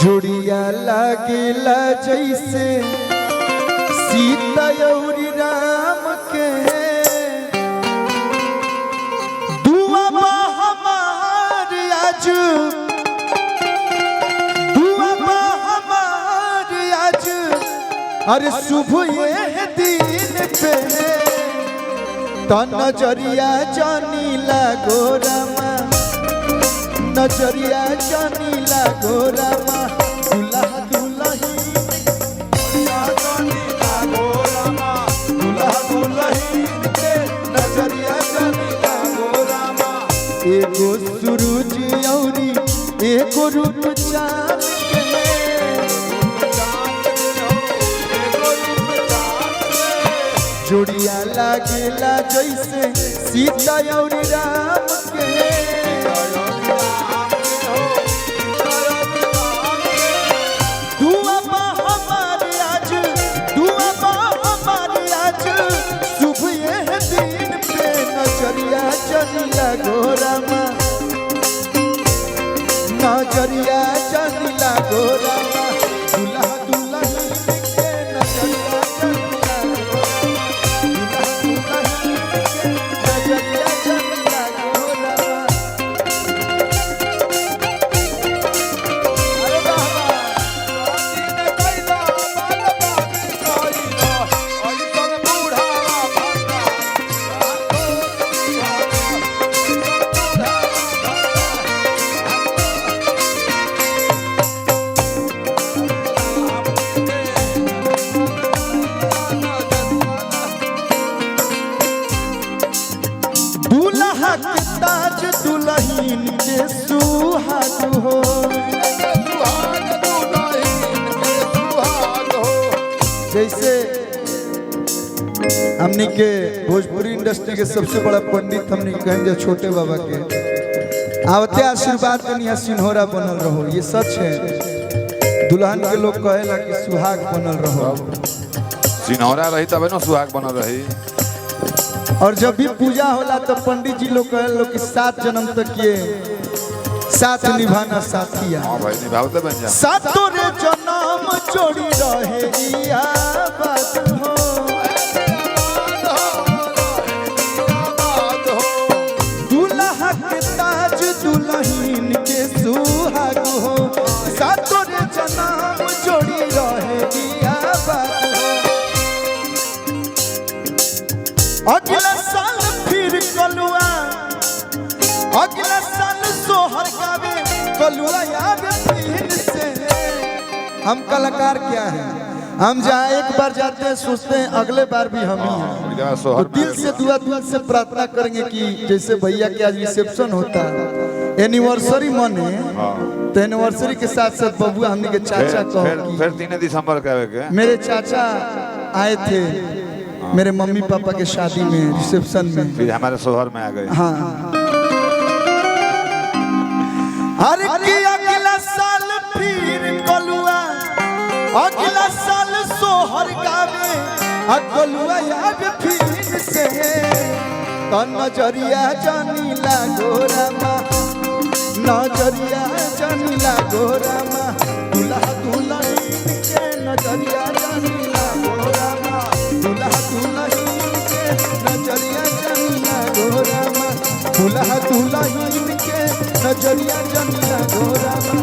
जोड़िया लागेला जैसे सीता और राम के दुआ हमार आज दुआ हमार आज अरे शुभ ये दिन पे तो नजरिया जानी लागो रामा नजरिया जानी लागो रामा दुल्हा दुल्ही जानी लागो रामा दुल्हा दुल्ही के नजरिया जानी लागो रामा एगो सूरज औरी एगो रूप चांद जोड़िया लागेला जैसे सीता और राम के दुआ हमारे आज दुआ हमारे आज शुभ ये दिन पे नजरिया जानी लागो रामा नजरिया जानी लागो रामा दुल्हा दुल्हन के नजरिया जानी लागो ताज दुल्हन के सुहाग हो जैसे हमने के भोजपुरी इंडस्ट्री के सबसे बड़ा पंडित हमने कहेंगे छोटे बाबा के आवते आशीर्वाद कनिया सिन्होरा बनल रहो ये सच है। दुल्हन के लोग कहेला कि सुहाग बनल रहो सिन्होरा रही तब ना सुहाग बनल रही। और जब भी पूजा होला तो पंडित जी लोग कहे लोग कि 7 जन्म तक ये साथ निभाना साथिया। हाँ भाई निभावते बन जा। सातों रे जन्म जोड़ी रहे या बात हो दुल्हा के ताज दुल्हन के सुहाग हो सातों रे जन्म जोड़ी रहे या बात हो। अगला साल फिर कलुआ अगला साल सोहर गावे कलुआ याद फिर से। हम कलाकार क्या है हम जहाँ एक बार जाते हैं सोचते हैं अगले बार भी हम ही हैं तो दिल से दुआ दिल से प्रार्थना करेंगे कि जैसे भैया के आज रिसेप्शन होता एनिवर्सरी मने तो एनिवर्सरी के साथ साथ बबुआ हमने के चाचा फिर 3 दिसंबर के मेरे चाचा आए थे मेरे मम्मी पापा के शादी में रिसेप्शन में फिर हमारे शोहर में आ गए। हाँ अरे अगला साल फिर कलुआ अगला साल सोहर गावे कलुआ याद फिर से तो नजरिया जानी लागो रामा नजरिया जानी लागो रामा दुल्हा दुल्हन के नजरिया जानी लागो रामा दुल्हा दुल्हन के नजरिया जानी लागो रामा दुल्हा दुल्हन के नजरिया जानी लागो रामा।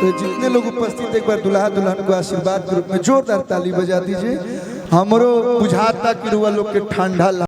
तो जितने लोग उपस्थित एक बार दुल्हा दुल्हन को आशीर्वाद के रूप में जोरदार ताली बजा दीजिए। हमरो बुझाता कि रुआ लोग के ठंडा